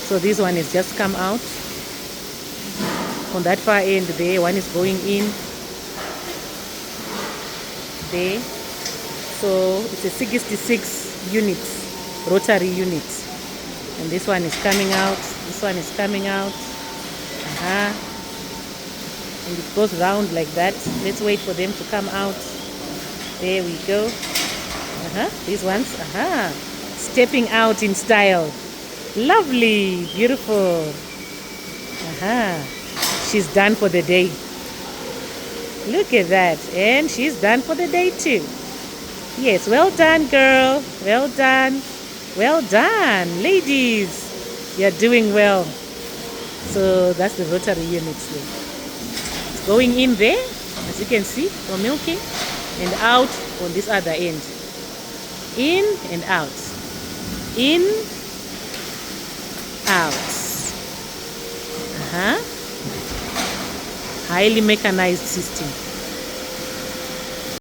So this one has just come out. On that far end there, one is going in there. So it's a 66 units, rotary unit. And this one is coming out. This one is coming out. And it goes round like that. Let's wait for them to come out. There we go. These ones, stepping out in style. Lovely, beautiful. She's done for the day. Look at that. And she's done for the day too. Yes, well done, girl. Well done. Well done, ladies. You're doing well. So that's the rotary unit there. It's going in there, as you can see, for milking, and out on this other end. In and out. In, out. Highly mechanized system.